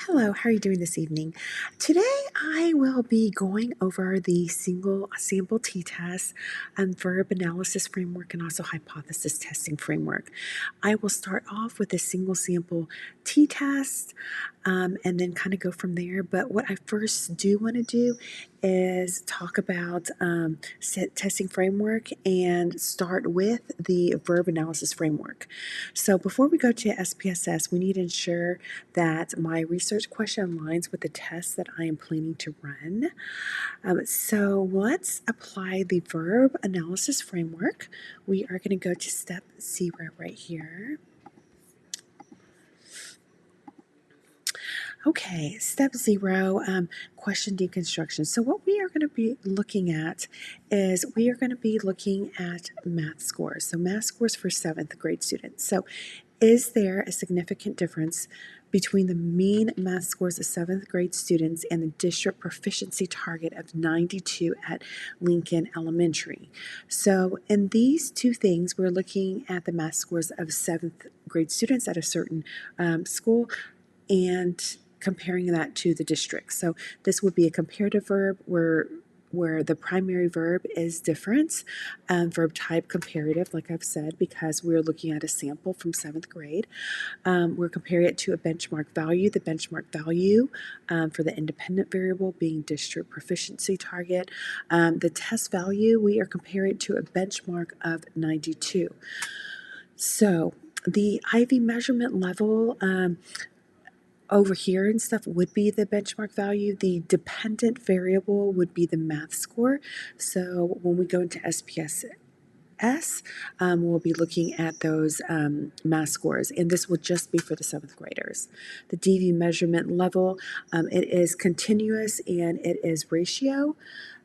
Hello, how are you doing this evening? Today I will be going over the single sample t-test and verb analysis framework and also hypothesis testing framework. I will start off with a single sample t-test and then kind of go from there. But what I first do want to do is talk about testing framework and start with the verb analysis framework. So before we go to SPSS, we need to ensure that my research question aligns with the test that I am planning to run. So let's apply the verb analysis framework. We are going to go to step 0 right here. Okay, step 0, question deconstruction. So what we are going to be looking at is we are going to be looking at math scores. So math scores for 7th grade students. So is there a significant difference between the mean math scores of 7th grade students and the district proficiency target of 92 at Lincoln Elementary? So in these two things, we're looking at the math scores of 7th grade students at a certain school and comparing that to the district. So this would be a comparative verb where the primary verb is difference, verb type comparative, like I've said, because we're looking at a sample from 7th grade. We're comparing it to a benchmark value. The benchmark value for the independent variable being district proficiency target. The test value, we are comparing it to a benchmark of 92. So the IV measurement level over here and stuff would be the benchmark value. The dependent variable would be the math score. So when we go into SPSS, we'll be looking at those math scores, and this will just be for the 7th graders. The DV measurement level, it is continuous and it is ratio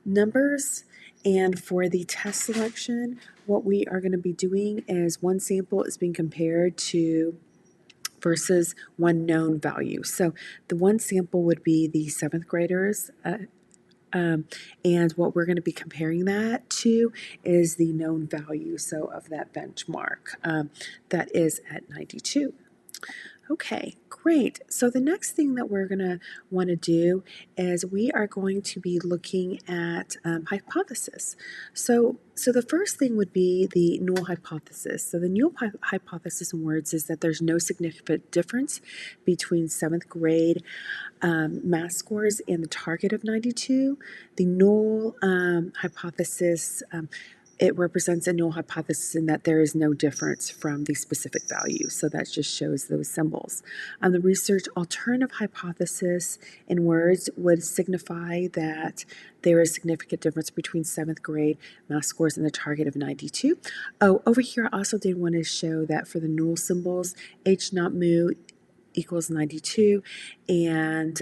numbers. And for the test selection, what we are going to be doing is one sample is being compared to versus one known value. So the one sample would be the 7th graders, and what we're going to be comparing that to is the known value, so of that benchmark that is at 92. Okay, great. So the next thing that we're going to want to do is we are going to be looking at hypothesis. So the first thing would be the null hypothesis. So the null hypothesis in words is that there's no significant difference between 7th grade math scores and the target of 92. The null hypothesis it represents a null hypothesis in that there is no difference from the specific value. So that just shows those symbols. The research alternative hypothesis in words would signify that there is significant difference between 7th grade math scores and the target of 92. Oh, over here I also did want to show that for the null symbols, H not mu equals 92, and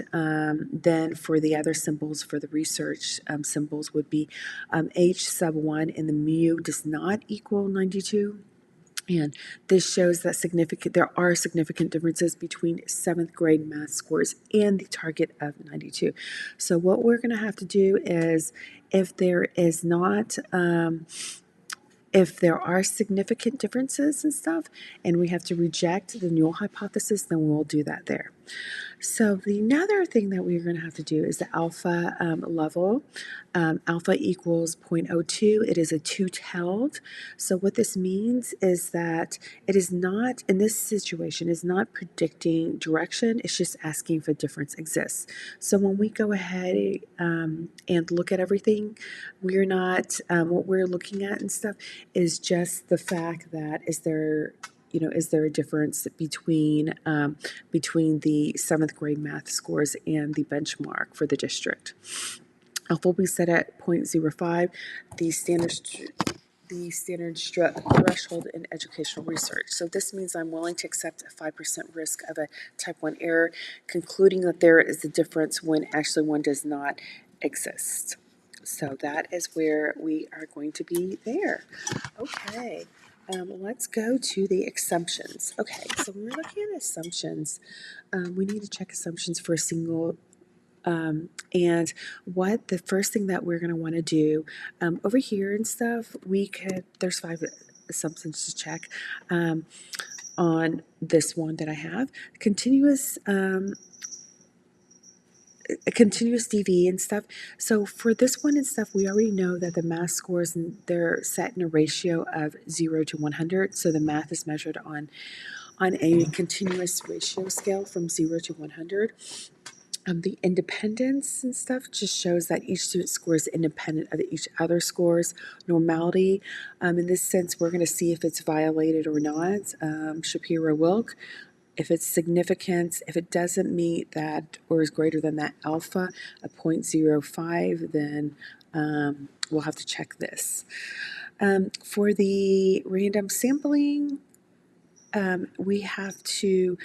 then for the other symbols, for the research symbols would be H sub 1 and the mu does not equal 92. And this shows that there are significant differences between 7th grade math scores and the target of 92. So what we're going to have to do is, if there is not if there are significant differences and stuff, and we have to reject the null hypothesis, then we'll do that there. So the another thing that we're going to have to do is the alpha level. Alpha equals 0.02. It is a two-tailed. So what this means is that it is not, in this situation, is not predicting direction. It's just asking if a difference exists. So when we go ahead and look at everything, we're not, what we're looking at and stuff is just the fact that is there a difference between the 7th grade math scores and the benchmark for the district. Alpha will be set at 0.05, the standard threshold in educational research. So this means I'm willing to accept a 5% risk of a type 1 error, concluding that there is a difference when actually one does not exist. So that is where we are going to be there. Okay. Let's go to the assumptions. Okay, so when we're looking at assumptions, we need to check assumptions for a single, and what the first thing that we're going to want to do over here and stuff, there's 5 assumptions to check on this one that I have. Continuous a continuous DV and stuff. So for this one and stuff, we already know that the math scores, they're set in a ratio of 0 to 100. So the math is measured on a continuous ratio scale from 0 to 100. The independence and stuff just shows that each student score is independent of each other scores. Normality, in this sense, we're going to see if it's violated or not. Shapiro-Wilk, if it's significant, if it doesn't meet that or is greater than that alpha, a 0.05, then we'll have to check this. For the random sampling, we have to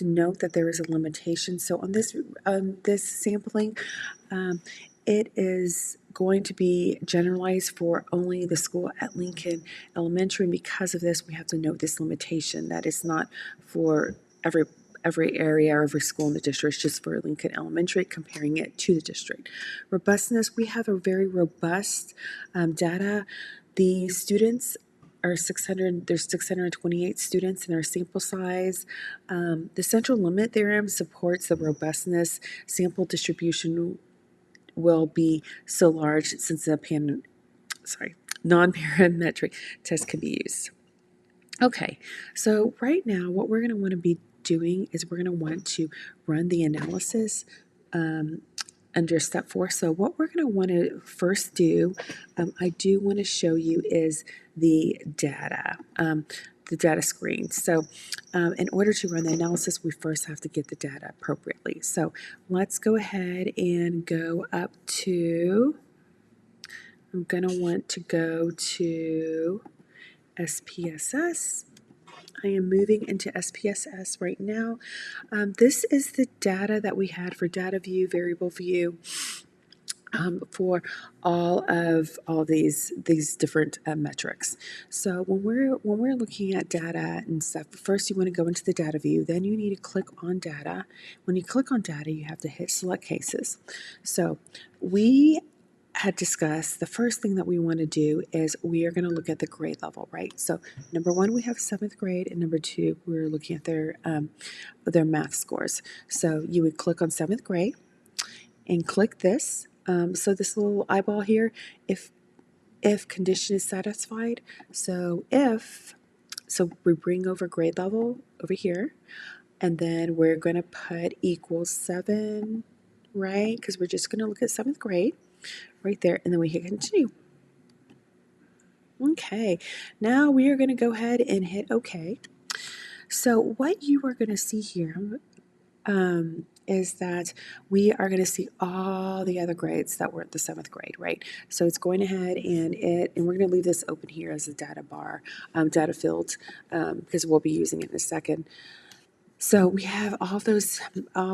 note that there is a limitation. So on this sampling, it is going to be generalized for only the school at Lincoln Elementary, and because of this, we have to note this limitation that it's not for every area or every school in the district. It's just for Lincoln Elementary, comparing it to the district. Robustness, we have a very robust data. The students are 600, there's 628 students in our sample size. The central limit theorem supports the robustness. Sample distribution will be so large since the non-parametric test can be used. Okay, so right now what we're going to want to be doing is we're going to want to run the analysis under step 4. So what we're going to want to first do, I do want to show you is the data screen. So in order to run the analysis, we first have to get the data appropriately. So let's go ahead and go up to, I'm going to want to go to SPSS. I am moving into SPSS right now. This is the data that we had for data view, variable view, for all these different metrics. So when we're looking at data and stuff, first you want to go into the data view, then you need to click on data. When you click on data, you have to hit select cases. So we had discussed the first thing that we want to do is we are going to look at the grade level, right? So number 1, we have 7th grade, and number 2, we're looking at their math scores. So you would click on 7th grade and click this. So this little eyeball here, if condition is satisfied, so we bring over grade level over here, and then we're going to put equals 7, right? Because we're just going to look at 7th grade right there, and then we hit continue. Okay, now we are going to go ahead and hit OK. So what you are going to see here is that we are going to see all the other grades that were at the 7th grade, right? So it's going ahead and we're going to leave this open here as a data bar, data field, because we'll be using it in a second. So we have all of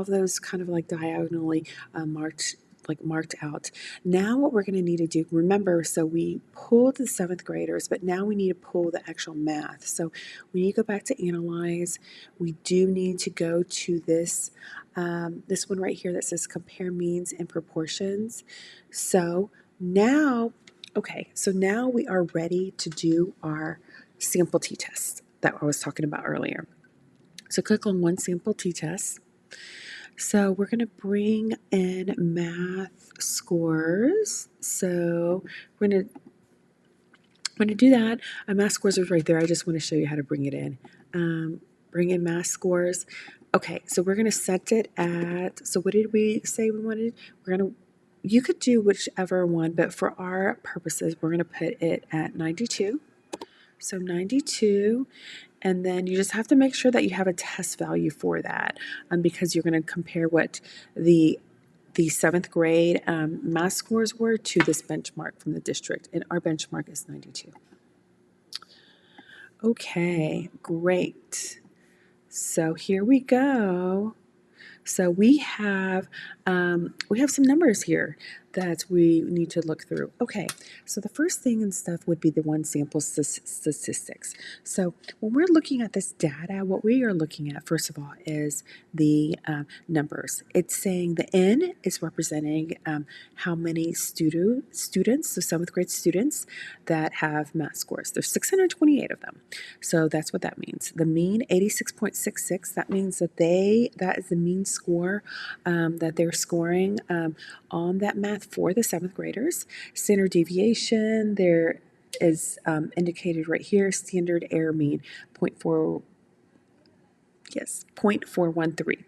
those kind of like diagonally marked out. Now what we're going to need to do, remember, so we pulled the 7th graders, but now we need to pull the actual math. So we need to go back to analyze. We do need to go to this one right here that says compare means and proportions. So now, okay, so now we are ready to do our sample t-test that I was talking about earlier. So click on one sample t-test. So we're going to bring in math scores. So we're going to do that. Math scores is right there. I just want to show you how to bring it in. Bring in math scores. Okay, so we're going to set it at, so what did we say we wanted? You could do whichever one, but for our purposes, we're going to put it at 92. So 92. And then you just have to make sure that you have a test value for that, because you're going to compare what the 7th grade math scores were to this benchmark from the district. And our benchmark is 92. Okay, great. So here we go. So we have some numbers here. that we need to look through. Okay, so the first thing and stuff would be the one sample statistics. So when we're looking at this data, what we are looking at, first of all, is the numbers. It's saying the N is representing how many students, so seventh grade students that have math scores. There's 628 of them. So that's what that means. The mean, 86.66, that means that that is the mean score that they're scoring on that math for the seventh graders. Standard deviation, there is indicated right here, standard error mean, 0.413.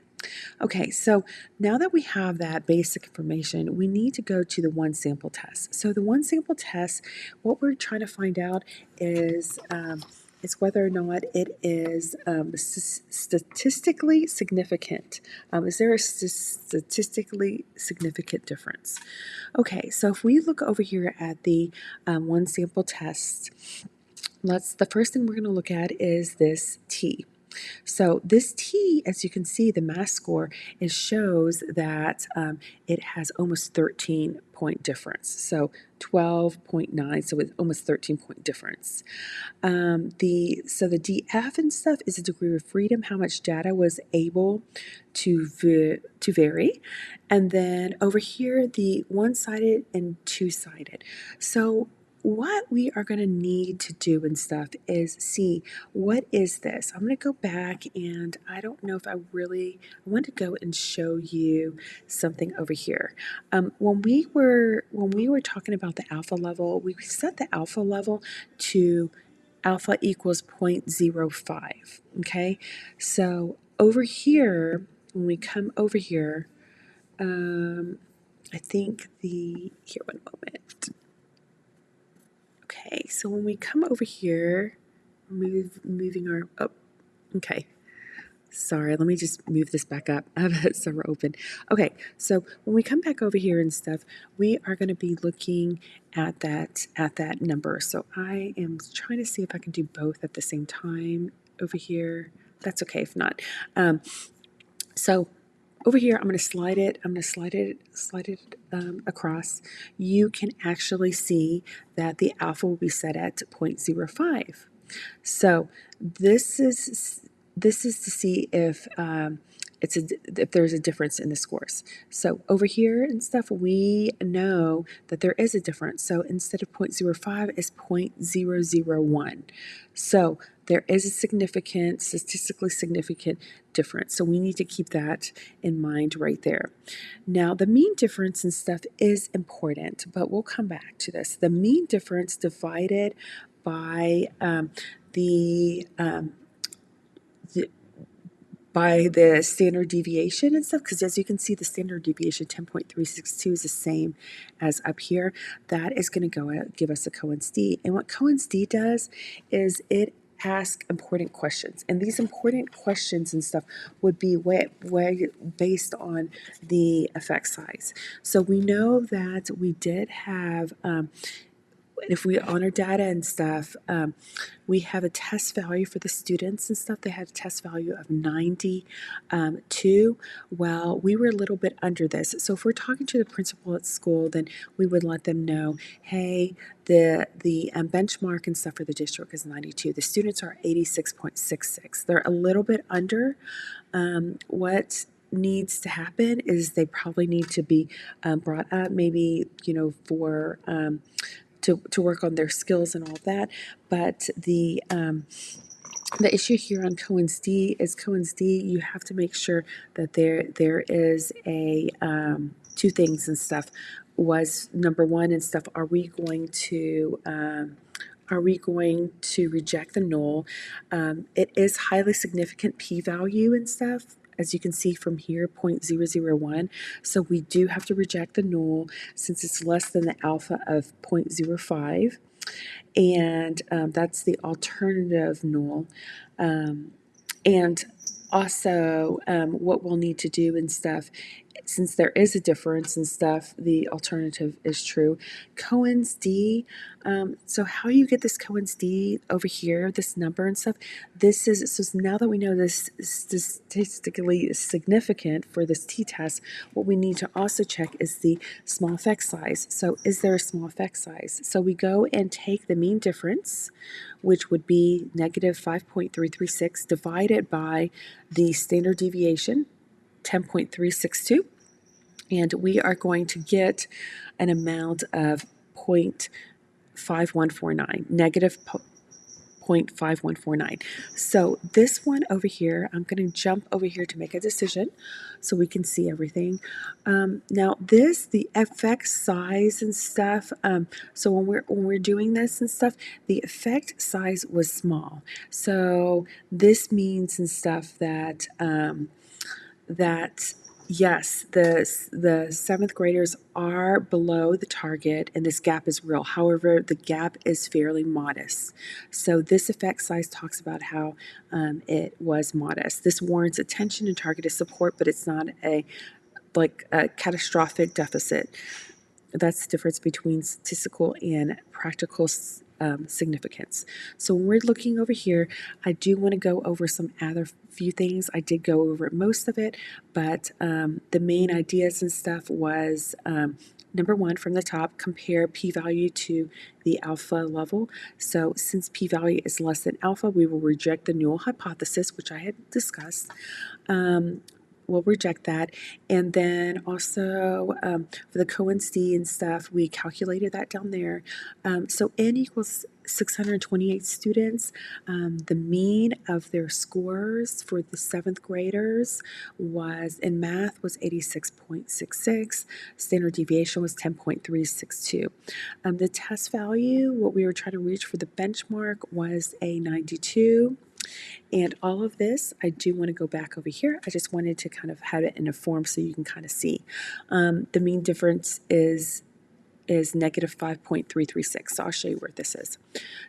Okay, so now that we have that basic information, we need to go to the one sample test. So the one sample test, what we're trying to find out is whether or not it is statistically significant. Is there a statistically significant difference? Okay, so if we look over here at the one sample test, the first thing we're going to look at is this T. So this T, as you can see, the math score, it shows that it has almost 13-point difference. So 12.9, so it's almost 13-point difference. The DF and stuff is a degree of freedom, how much data was able to vary. And then over here, the one-sided and two-sided. So what we are going to need to do and stuff is see, what is this? I'm going to go back, and I don't know if I want to go and show you something over here. When we were talking about the alpha level, we set the alpha level to alpha equals 0.05. Okay, so over here, when we come over here, I think here, one moment. Okay, so when we come over here, moving our, okay. Sorry, let me just move this back up. I have it somewhere open. Okay, so when we come back over here and stuff, we are going to be looking at that number. So I am trying to see if I can do both at the same time over here. That's okay if not. So over here, I'm going to slide it. I'm going to slide it across. You can actually see that the alpha will be set at 0.05. So this is to see if if there's a difference in the scores. So over here and stuff, we know that there is a difference. So instead of 0.05, it's 0.001. So there is a statistically significant difference. So we need to keep that in mind right there. Now, the mean difference and stuff is important, but we'll come back to this. The mean difference divided by the standard deviation and stuff, because as you can see, the standard deviation 10.362 is the same as up here. That is going to give us a Cohen's d. And what Cohen's d does is it asks important questions, and these important questions and stuff would be way based on the effect size. So we know that we did have if we on our data and stuff, we have a test value for the students and stuff. They had a test value of 92. Well, we were a little bit under this. So if we're talking to the principal at school, then we would let them know, hey, the benchmark and stuff for the district is 92. The students are 86.66. They're a little bit under. What needs to happen is they probably need to be brought up, maybe, for to work on their skills and all that. But the issue here on Cohen's d is you have to make sure that there is a two things and stuff. Was number one and stuff, are we going to reject the null? It is highly significant p-value and stuff, as you can see from here, 0.001. So we do have to reject the null since it's less than the alpha of 0.05. And that's the alternative null. And also what we'll need to do and stuff, since there is a difference and stuff, the alternative is true. Cohen's D, so how you get this Cohen's D over here, this number and stuff, this is, so now that we know this is statistically significant for this t-test, what we need to also check is the small effect size. So is there a small effect size? So we go and take the mean difference, which would be negative 5.336, divided by the standard deviation, 10.362, and we are going to get an amount of 0.5149, negative 0.5149. So this one over here, I'm going to jump over here to make a decision so we can see everything. Now this, the effect size and stuff, so when we're doing this and stuff, the effect size was small. So this means and stuff that that yes, the seventh graders are below the target and this gap is real. However, the gap is fairly modest. So this effect size talks about how it was modest. This warrants attention and targeted support, but it's not a catastrophic deficit. That's the difference between statistical and practical significance. So when we're looking over here, I do want to go over some other few things. I did go over most of it, but the main ideas and stuff was number one, from the top, compare p-value to the alpha level. So since p-value is less than alpha, we will reject the null hypothesis, which I had discussed. We'll reject that. And then also for the Cohen's D and stuff, we calculated that down there. So N equals 628 students. The mean of their scores for the seventh graders was, in math, was 86.66. Standard deviation was 10.362. The test value, what we were trying to reach for the benchmark, was a 92. And all of this, I do want to go back over here. I just wanted to kind of have it in a form so you can kind of see. The mean difference is negative 5.336. So I'll show you where this is.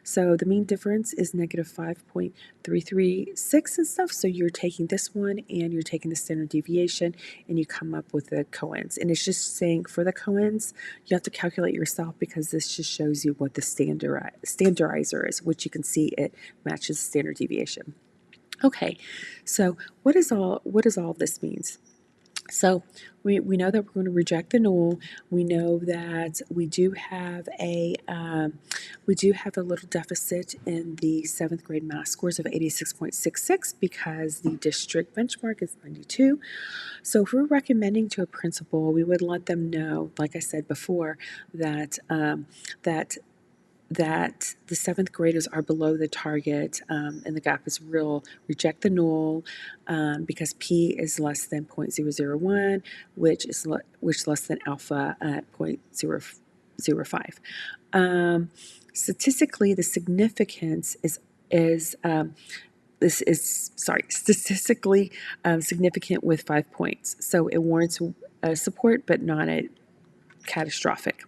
So the mean difference is negative 5.336 and stuff. So you're taking this one and you're taking the standard deviation and you come up with the Cohen's. And it's just saying for the Cohen's, you have to calculate yourself because this just shows you what the standardizer is, which you can see it matches standard deviation. Okay, so what does all this means? So we know that we're going to reject the null. We know that we do have a little deficit in the seventh grade math scores of 86.66 because the district benchmark is 92. So if we're recommending to a principal, we would let them know, like I said before, that that the seventh graders are below the target and the gap is real, reject the null because p is less than 0.001, which is less than alpha at 0.005. Statistically, the significance is statistically significant with 5 points. So it warrants support, but not a catastrophic.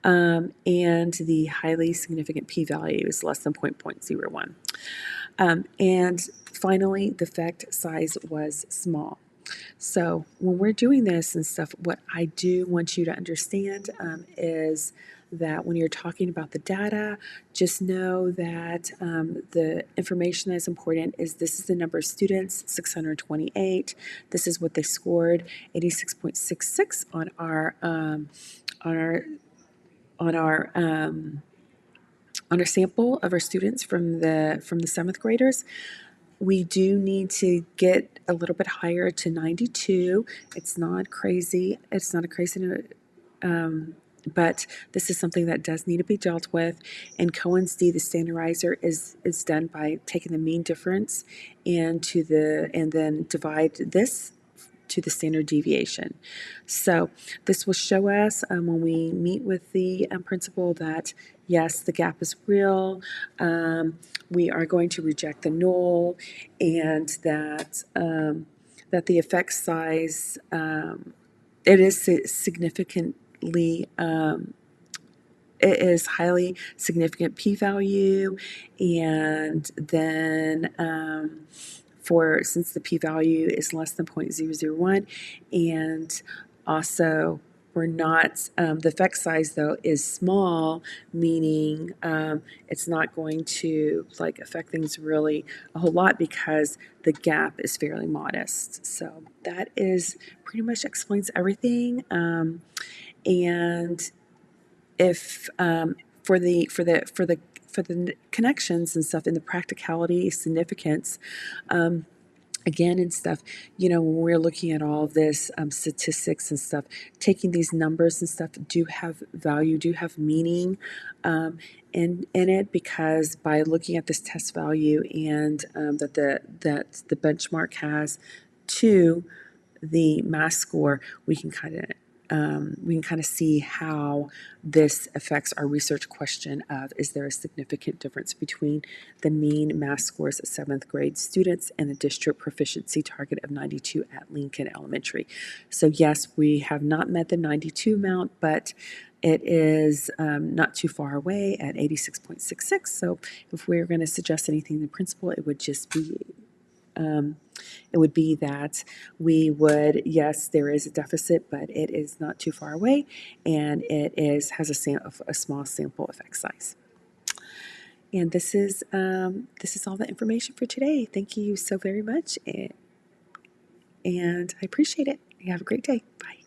And the highly significant p-value is less than 0.01. And finally, the effect size was small. So when we're doing this and stuff, what I do want you to understand is that when you're talking about the data, just know that the information that's important is this is the number of students, 628. This is what they scored, 86.66 on our sample of our students from the seventh graders. We do need to get a little bit higher to 92. It's not crazy. It's not a crazy, but this is something that does need to be dealt with. And Cohen's D, the standardizer, is done by taking the mean difference and then divide this to the standard deviation. So this will show us when we meet with the principal that yes, the gap is real. We are going to reject the null, and that the effect size it is significantly. It is highly significant p-value, and then since the p-value is less than 0.001, and also we're not, the effect size though is small, meaning it's not going to like affect things really a whole lot because the gap is fairly modest. So that is pretty much explains everything. And if for the connections and stuff and the practicality significance, again and stuff, when we're looking at all this statistics and stuff, taking these numbers and stuff do have value, do have meaning in it, because by looking at this test value and that the benchmark has to the math score, we can kind of see how this affects our research question of, is there a significant difference between the mean math scores of 7th grade students and the district proficiency target of 92 at Lincoln Elementary? So yes, we have not met the 92 amount, but it is not too far away at 86.66. So if we're going to suggest anything to the principal, it would just be that we would, yes, there is a deficit, but it is not too far away, and has a small sample effect size. And this is all the information for today. Thank you so very much, and I appreciate it. You have a great day. Bye.